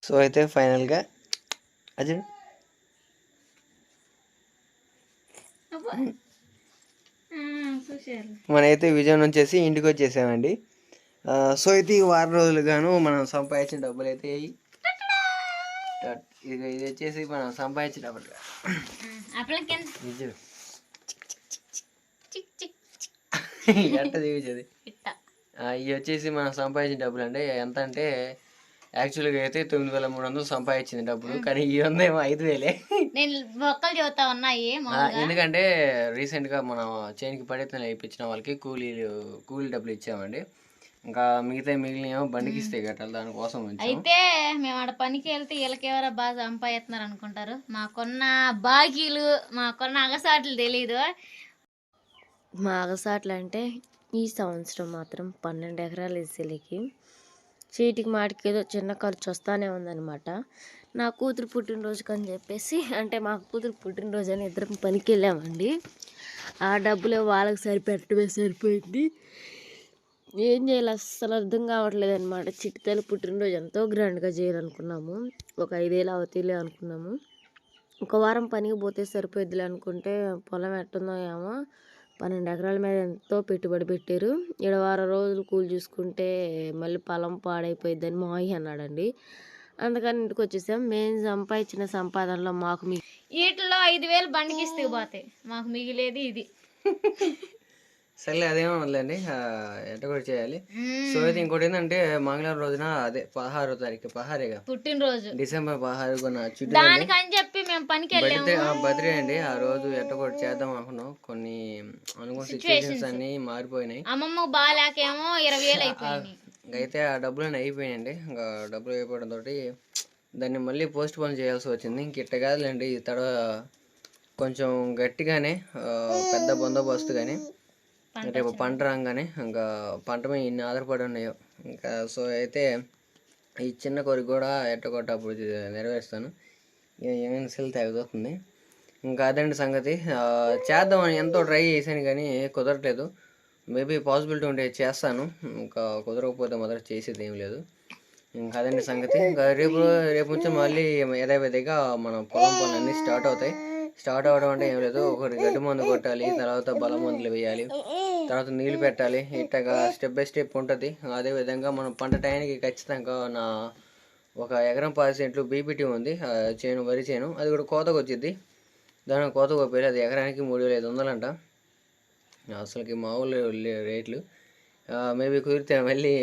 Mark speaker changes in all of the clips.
Speaker 1: So అయితే ఫైనల్గా అది మనైతే విజయం వచ్చేసి ఇంటికి వచ్చేసామండి. సో అయితే ఈ వారం రోజులుగాను మనం సంపాదించిన డబ్బులు అయితే ఇది వచ్చేసి మనం సంపాదించిన డబ్బులు ఎట్ట చూపించేది ఇవి వచ్చేసి మనం సంపాదించిన డబ్బులు అండి. ఎంత అంటే యాక్చువల్గా అయితే 9300 సంపాదించింది డబ్బులు, కానీ ఈ వందేమో 5000. ఎందుకంటే రీసెంట్గా మనం చేనికి పడితే వేయించిన వాళ్ళకి కూలీ డబ్బులు ఇచ్చామండి. ఇంకా మిగిలిన బండికి ఇస్తే కట్టాలి, దానికోసం
Speaker 2: అయితే మేము ఆడ పనికి వెళ్తే వీళ్ళకి ఎవరో బాగా సంపాదిస్తున్నారు అనుకుంటారు. మాకున్న బాకీలు మాకున్న అగసాట్లు తెలీదు.
Speaker 3: మా అగసాట్లు అంటే ఈ సంవత్సరం మాత్రం 12 ఎకరాలు వేసేలకి చీటికి మాటికి ఏదో చిన్న ఖర్చు వస్తానే ఉందన్నమాట. నా కూతురు పుట్టినరోజుకి అని చెప్పేసి, అంటే మా కూతురు పుట్టినరోజు అని ఇద్దరం పనికి వెళ్ళామండి. ఆ డబ్బులు వాళ్ళకి సరిపోయింది. ఏం చేయాలి అస్సలు అర్థం కావట్లేదు అనమాట. చిట్టితల్లి పుట్టినరోజు ఎంతో గ్రాండ్గా చేయాలనుకున్నాము. ఒక 5000 అవుతీలే అనుకున్నాము. ఒక వారం పనికి పోతే సరిపోద్దిలే అనుకుంటే పొలం ఎట్టుందో ఏమో 12 ఎకరాల మీద ఎంతో పెట్టుబడి పెట్టారు. 7 వారం రోజులు కూలి చూసుకుంటే మళ్ళీ పొలం పాడైపోయిద్దని మాయి అన్నాడండి. అందుకని ఇంటికి వచ్చేసాం. మేము సంపాదించిన సంపాదనలో మాకు
Speaker 2: వీటిలో 5000 బండికి ఇస్తే పోతాయి, మాకు మిగిలేది ఇది.
Speaker 1: సర్లే అదేమో వదిలేండి, ఎట్ట కూడా చేయాలి. సో అయితే ఇంకోటి ఏంటంటే మంగళవారం రోజున అదే 16వ తారీఖు పహారేగా
Speaker 2: పుట్టినరోజు,
Speaker 1: డిసెంబర్ 16
Speaker 2: దానికని చెప్పి మేము పనికి
Speaker 1: బర్త్డే అండి. ఆ రోజు ఎట్ట కూడా చేద్దాం అనుకున్నాం. కొన్ని అనుకున్న సిచ్యువేషన్స్ అన్ని మారిపోయినాయి.
Speaker 2: అమ్మమ్మ బాగాలేకేమో 20,000 అయిపోయినాయి.
Speaker 1: అయితే ఆ డబ్బులన్నీ అయిపోయినాయండి. ఇంకా డబ్బులు అయిపోవడం తోటి దాన్ని మళ్ళీ పోస్ట్ పోన్ చేయాల్సి వచ్చింది. ఇంక ఇట్ట కాదులేండి, ఈ కొంచెం గట్టిగానే పెద్ద బందోబస్తు కానీ రేపు పంట రాగానే ఇంకా పంట మీద ఇన్ని ఆధారపడి ఉన్నాయో ఇంకా. సో అయితే ఈ చిన్న కోరిక కూడా ఎట్టకొట్టప్పుడు నెరవేరుస్తాను. ఏమైనా సెల్ తగ్గుతుంది. ఇంకా అదండి సంగతి. చేద్దామని ఎంతో ట్రై చేశాను కానీ కుదరట్లేదు. మేబీ పాసిబిలిటీ ఉంటే చేస్తాను, ఇంకా కుదరకపోతే మాత్రం చేసేది ఏం లేదు. ఇంకా అదండి సంగతి. ఇంకా రేపు నుంచి మళ్ళీ యథావిధిగా మన పొలం పనులన్నీ స్టార్ట్ అవుతాయి. స్టార్ట్ అవ్వడం అంటే ఏం లేదు, ఒకటి గడ్డి మందు కొట్టాలి, తర్వాత బలం మందులు వేయాలి, తర్వాత నీళ్లు పెట్టాలి. ఇట్టగా స్టెప్ బై స్టెప్ ఉంటుంది. అదేవిధంగా మనం పంట టైంకి ఖచ్చితంగా నా 1 ఎకరం 10 సెంట్లు బీపీటీ ఉంది వరి చేను, అది కూడా కోతకు వచ్చింది. దానికి కోత కోపేయాలి. అది ఎకరానికి 3500 అంట. అసలుకి మామూలు రేట్లు. మేబీ కుదిరితే మళ్ళీ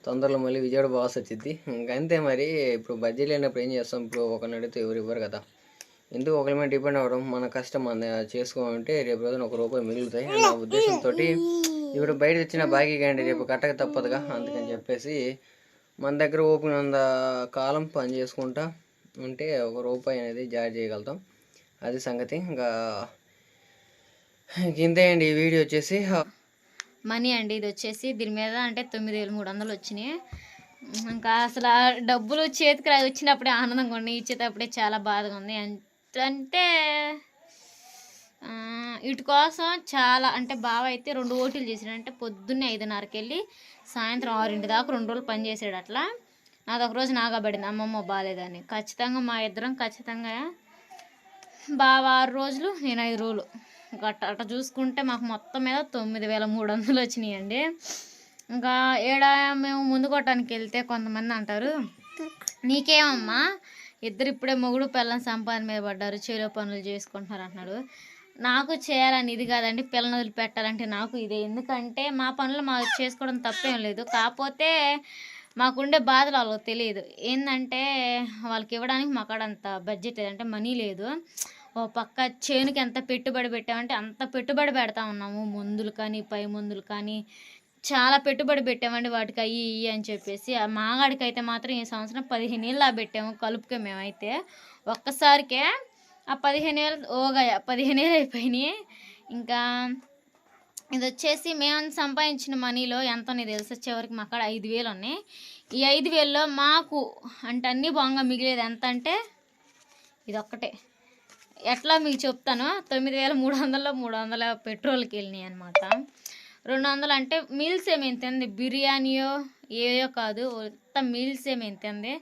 Speaker 1: తొందరలో మళ్ళీ విజయవాడ బాస్ వచ్చింది. ఇంకంతే మరి. ఇప్పుడు బడ్జెట్ లేనప్పుడు ఏం చేస్తాం? ఇప్పుడు ఒకరిని అడిగితే ఎవరు ఇవ్వరు కదా. ఎందుకు ఒకరి మీద డిపెండ్ అవ్వడం? మన కష్టం మన చేసుకోవాలంటే రేపు రోజున ₹1 మిగులుతాయి అన్న ఉద్దేశంతో ఇప్పుడు బయట తెచ్చిన బాకీ కానీ రేపు కట్టక తప్పదుగా. అందుకని చెప్పేసి మన దగ్గర ఓపెన్ ఉన్న కాలం పని చేసుకుంటా ఉంటే ₹1 అనేది జారీ చేయగలుగుతాం. అది సంగతి. ఇంకా ఇంతే అండి. ఈ వీడియో వచ్చేసి
Speaker 2: మనీ అండి. ఇది వచ్చేసి దీని మీద అంటే 9300 వచ్చినాయి. ఇంకా అసలు డబ్బులు చేతికి వచ్చినప్పుడే ఆనందంగా ఉన్నాయి, ఇచ్చేటప్పుడే చాలా బాధగా ఉంది. అంటే వీటి కోసం చాలా అంటే బావ అయితే 2 ఓటీలు చేసాడు. అంటే పొద్దున్నే 5:30కి వెళ్ళి సాయంత్రం 6 దాకా 2 రోజులు పని చేసాడు. అట్లా నాది ఒక రోజు నాగబడింది అమ్మమ్మ బాగాలేదని. ఖచ్చితంగా మా ఇద్దరం బావ 6 రోజులు, నేను 5 రోజులు అట్లా చూసుకుంటే మాకు మొత్తం మీద 9300 వచ్చినాయండి. ఇంకా మేము ముందు కొట్టడానికి వెళ్తే కొంతమంది అంటారు, నీకేమమ్మా ఇద్దరు ఇప్పుడే మొగుడు పిల్లల సంపాదన మీద పడ్డారు, చేలో పనులు చేసుకుంటున్నారు అంటున్నాడు. నాకు చేయాలని ఇది కాదండి, పిల్లలు వదిలి పెట్టాలంటే నాకు ఇదే. ఎందుకంటే మా పనులు మాకు చేసుకోవడం తప్పేం లేదు, కాకపోతే మాకుండే బాధలు వాళ్ళకి తెలియదు. ఏంటంటే వాళ్ళకి ఇవ్వడానికి మాకాడ అంత బడ్జెట్ లేదంటే మనీ లేదు. ఓ పక్క చేనుకి ఎంత పెట్టుబడి పెట్టామంటే అంత పెట్టుబడి పెడతా ఉన్నాము. మందులు కానీ పై మందులు కానీ చాలా పెట్టుబడి పెట్టామండి వాటికి అయ్యి ఇయ్యి అని చెప్పేసి. మాగాడికి అయితే మాత్రం ఈ సంవత్సరం 15 ఏళ్ళు పెట్టాము కలుపుకే. మేమైతే ఒక్కసారికే ఆ 15 ఏళ్ళు 15 ఏళ్ళు అయిపోయినాయి. ఇంకా ఇది వచ్చేసి మేము సంపాదించిన మనీలో ఎంత ఉన్నాయి తెలుసా? చివరికి మా కాడ 5000 ఉన్నాయి. ఈ 5000లో మాకు అంటే అన్నీ బాగా మిగిలేదు ఎంత అంటే ఇది ఒక్కటే. ఎట్లా మీకు చెప్తాను. 9300లో 300 పెట్రోల్కి వెళ్ళినాయి అనమాట. 200 అంటే మీల్స్ ఏమేమి తింది, బిర్యానీయో ఏయో కాదు, మొత్తం మీల్సే మేము తింది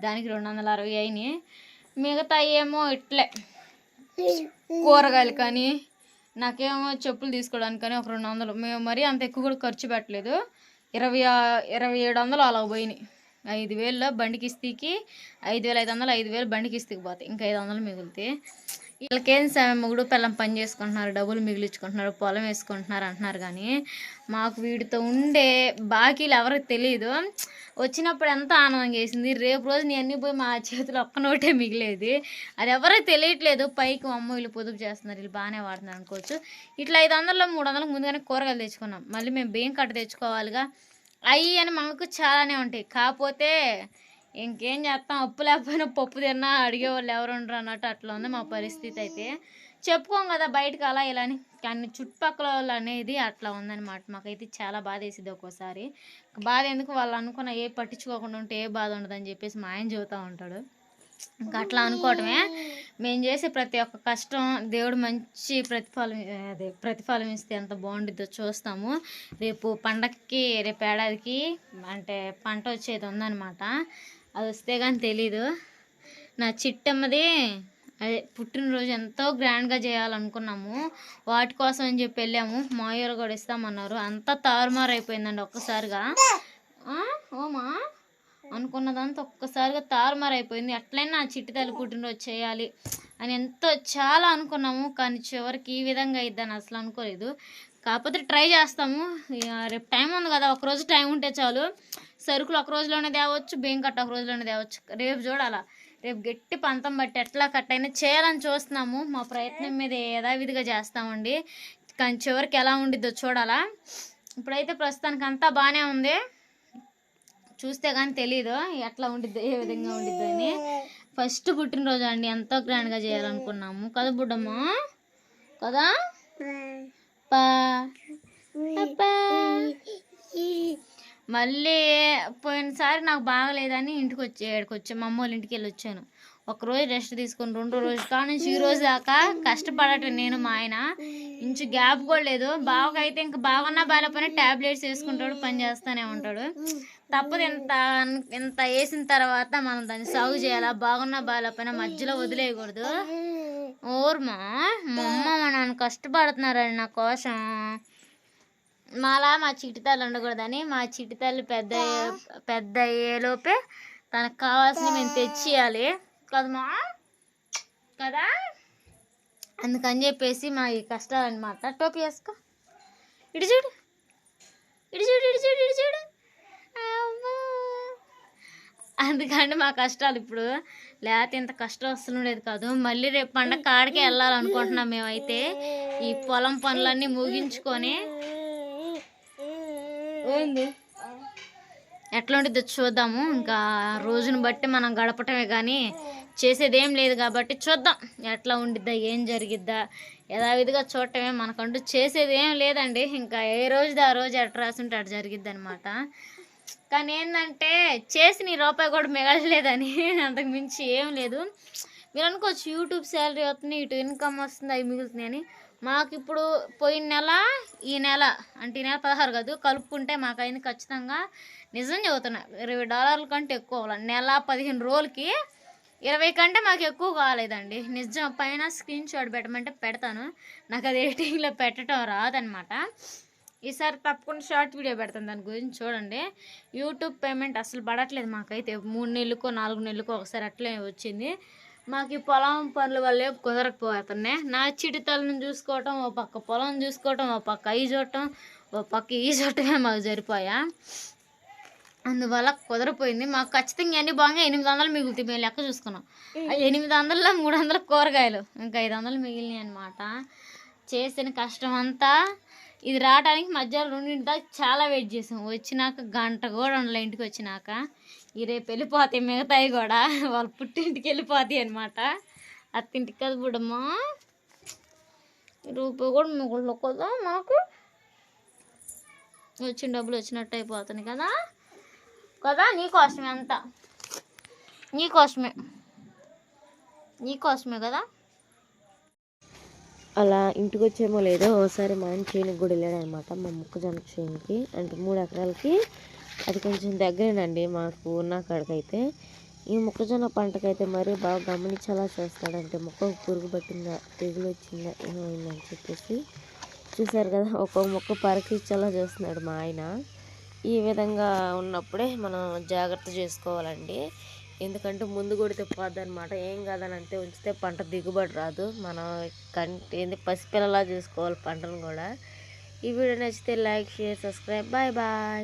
Speaker 2: దానికి 260 అయినాయి. మిగతా ఏమో ఇట్లే కూరగాయలు కానీ నాకేమో చెప్పులు తీసుకోవడానికి కానీ ఒక 200. మేము మరీ అంత ఎక్కువ కూడా ఖర్చు పెట్టలేదు. 2700 అలా పోయినాయి. 5000 బండి కిస్తీకి 5500, 5000 బండి కిస్తీకి పోతాయి. ఇంకా 500 మిగులుతాయి. వీళ్ళకేం మొగుడు పిల్లం పని చేసుకుంటున్నారు, డబ్బులు మిగిలించుకుంటున్నారు, పొలం వేసుకుంటున్నారు అంటున్నారు. కానీ మాకు వీటితో ఉండే బాకీలు ఎవరికి తెలియదు. వచ్చినప్పుడు ఎంత ఆనందంగా వేసింది, రేపు రోజు నేను అన్నీ పోయి మా చేతిలో ఒక్క నోటే మిగిలేది. అది ఎవరికి తెలియట్లేదు. పైకి అమ్మ వీళ్ళు పొదుపు చేస్తున్నారు, వీళ్ళు బాగానే వాడుతున్నారు అనుకోవచ్చు. ఇట్లా 500, 300 ముందుగానే కూరగాయలు తెచ్చుకున్నాం. మళ్ళీ మేము బియ్యం కట్ట తెచ్చుకోవాలిగా. అవి అని మనకు చాలానే ఉంటాయి. కాకపోతే ఇంకేం చేస్తాం, అప్పు లేకపోయినా పప్పు తిన్నా అడిగేవాళ్ళు ఎవరు ఉండరు అన్నట్టు అట్లా ఉంది మా పరిస్థితి. అయితే చెప్పుకోం కదా బయటకు అలా ఇలా అని, కానీ చుట్టుపక్కల వాళ్ళు అనేది అట్లా ఉందన్నమాట. మాకైతే చాలా బాధ వేసింది ఒక్కోసారి. బాధ ఎందుకు, వాళ్ళు అనుకున్న ఏ పట్టించుకోకుండా ఉంటే ఏ బాధ ఉండదని చెప్పేసి మా ఆయన చెబుతూ ఉంటాడు. ఇంకా అట్లా అనుకోవటమే. మేము చేసే ప్రతి ఒక్క కష్టం దేవుడు మంచి ప్రతిఫలం ఇస్తే ఎంత బాగుండిద్దో చూస్తాము. రేపు పండగకి, రేపు ఏడాదికి అంటే పంట వచ్చేది ఉందన్నమాట. అది వస్తే కానీ తెలీదు. నా చిట్టమ్మది అదే పుట్టినరోజు ఎంతో గ్రాండ్గా చేయాలనుకున్నాము. వాటి కోసం అని చెప్పి వెళ్ళాము. మాయూరు కూడా ఇస్తామన్నారు. అంతా తారుమారు అయిపోయిందండి ఒక్కసారిగా. ఓమా అనుకున్నదంతా ఒక్కసారిగా తారుమారు అయిపోయింది. అట్లయినా నా చిట్టి తల్లి పుట్టినరోజు చేయాలి అని ఎంతో చాలా అనుకున్నాము. కానీ చివరికి ఈ విధంగా అయిద్దని అసలు అనుకోలేదు. కాకపోతే ట్రై చేస్తాము. రేపు టైం ఉంది కదా, ఒకరోజు టైం ఉంటే చాలు. సరుకులు ఒక రోజులోనే తేవచ్చు, బియ్యం కట్ట ఒక రోజులోనే తేవచ్చు. రేపు చూడాలా, రేపు గట్టి పంతం బట్టి ఎట్లా కట్ అయినా చేయాలని చూస్తున్నాము. మా ప్రయత్నం మీద యథావిధిగా చేస్తామండి. కానీ చివరికి ఎలా ఉండిద్దో చూడాలా. ఇప్పుడైతే ప్రస్తుతానికి అంతా బాగానే ఉంది. చూస్తే కానీ తెలీదు ఎట్లా ఉండిద్దో, ఏ విధంగా ఉండిద్దో అని. ఫస్ట్ పుట్టినరోజు అండి, ఎంతో గ్రాండ్గా చేయాలనుకున్నాము కదా బుడ్డమ్మా, కదా మళ్ళీ పోయినసారి నాకు బాగలేదని ఇక్కడికి వచ్చాను. మా అమ్మ వాళ్ళ ఇంటికి వెళ్ళి వచ్చాను. ఒకరోజు రెస్ట్ తీసుకొని 2వ రోజు కానుంచి ఈ రోజు దాకా కష్టపడటం నేను మా ఆయన. ఇంచు గ్యాప్ కూడా లేదు. బావకైతే ఇంకా బాగున్నా బాగాలేకపోయినా ట్యాబ్లెట్స్ వేసుకుంటాడు, పని చేస్తూనే ఉంటాడు. తప్పదు. ఇంత వేసిన తర్వాత మనం దాన్ని సాగు చేయాలా. బాగున్నా బాగాలేకపోయినా మధ్యలో వదిలేయకూడదు. మా అమ్మ మా నాన్న కష్టపడుతున్నారండి నా కోసం. మాలా మా చిటితల్లి ఉండకూడదని, మా చిటితల్లి పెద్ద అయ్యేలోపే తనకు కావాల్సినవి మేము తెచ్చియాలి కదమ్మా, కదా. అందుకని చెప్పేసి మా ఈ కష్టాలన్నమాట. టోపీ వేసుకో, ఇటు చూడు, ఇటు చూడు, ఇటు చూడు, ఇటు చూడు. అందుకని మా కష్టాలు ఇప్పుడు. లేకపోతే ఇంత కష్టం అసలు ఉండేది కాదు. మళ్ళీ రేపు పండగ కాడికే వెళ్ళాలనుకుంటున్నాం మేమైతే. ఈ పొలం పనులన్నీ ముగించుకొని ఏంది ఎట్లా ఉండిద్దో చూద్దాము. ఇంకా రోజును బట్టి మనం గడపటమే కానీ చేసేది ఏం లేదు కాబట్టి చూద్దాం ఎట్లా ఉండిద్దా, ఏం జరిగిద్దా. యథావిధిగా చూడటమే, మనకంటూ చేసేది ఏం లేదండి. ఇంకా ఏ రోజుది ఆ రోజు ఎట్లా రాసుంటే అటు జరిగిద్ది అనమాట. కానీ ఏంటంటే చేసిన ఈ రూపాయి కూడా మిగలలేదని, అంతకు మించి ఏం లేదు. మీరు అనుకోవచ్చు యూట్యూబ్ శాలరీ వస్తుంది, ఇటు ఇన్కమ్ వస్తుంది, అవి మిగులుతున్నాయి అని. మాకు ఇప్పుడు పోయిన నెల, ఈ నెల అంటే ఈ నెల 16 కాదు, కలుపుకుంటే మాకైంది ఖచ్చితంగా, నిజం చెబుతున్నా, $20 కంటే ఎక్కువ అవ్వాలి. నెల 15 రోజులకి 20 కంటే మాకు ఎక్కువ కాలేదండి. నిజం. పైన స్క్రీన్ షాట్ పెట్టమంటే పెడతాను. నాకు అది ఎడిటింగ్లో పెట్టడం రాదనమాట. ఈసారి తప్పకుండా షార్ట్ వీడియో పెడతాను, దాని గురించి చూడండి. యూట్యూబ్ పేమెంట్ అసలు పడట్లేదు మాకైతే. 3 నెలలకో 4 నెలలకో ఒకసారి అట్లే వచ్చింది. మాకు ఈ పొలం పనుల వల్లే కుదరకపోతున్నాయి. నా చిటితలను చూసుకోవటం, ఓ పక్క పొలం చూసుకోవటం, ఓ పక్క అవి చూడటం, ఓ పక్క ఈ చూడటమే మాకు సరిపోయా. అందువల్ల కుదరపోయింది. మాకు ఖచ్చితంగా అన్ని బాగా 800 మిగులుతాయి. మేము లెక్క చూసుకున్నాం. 800లో 300 కూరగాయలు, ఇంకా 500 మిగిలినాయి అనమాట. చేసిన కష్టం అంతా ఇది రావడానికి మధ్యాహ్నం 2 దాకా చాలా వెయిట్ చేసాం. వచ్చినాక గంట కూడా ఉండలే. ఇంటికి వచ్చినాక ఈ రేపు వెళ్ళిపోతాయి మిగతాయి కూడా, వాళ్ళ పుట్టింటికి వెళ్ళిపోతాయి అనమాట. అత్తింటికి కదా బుడమ్మా, రూపాయి కూడా మిగులు కదా మాకు. వచ్చిన డబ్బులు వచ్చినట్టు అయిపోతున్నాయి కదా, కదా. నీకోసమే అంతా, నీకోసమే కదా.
Speaker 3: అలా ఇంటికి వచ్చేమో లేదో ఒకసారి మా ఆయన చేనుకి కూడా వెళ్ళాడు అనమాట. మా మొక్కజొన్న చేనుకి, అంటే 3 ఎకరాలకి అది కొంచెం దగ్గరేనండి మాకు ఉన్న కాడికైతే. ఈ మొక్కజొన్న పంటకైతే మరీ బాగా గమనించేలా చేస్తాడంటే మొక్కకు పురుగు పట్టిందా, తెగులు వచ్చిందా, ఏమైందని చెప్పేసి. చూసారు కదా, ఒక్కొక్క మొక్క పరీక్షించేలా చేస్తున్నాడు మా ఆయన. ఈ విధంగా ఉన్నప్పుడే మనం జాగ్రత్త చేసుకోవాలండి. ఎందుకంటే ముందు కొడితే పోద్ది అనమాట. ఏం కాదని అంతే ఉంచితే పంట దిగుబడి రాదు. మనం ఏంది పసిపిల్లలా చూసుకోవాలి పంటను కూడా. ఈ వీడియో నచ్చితే like, share, subscribe. Bye bye.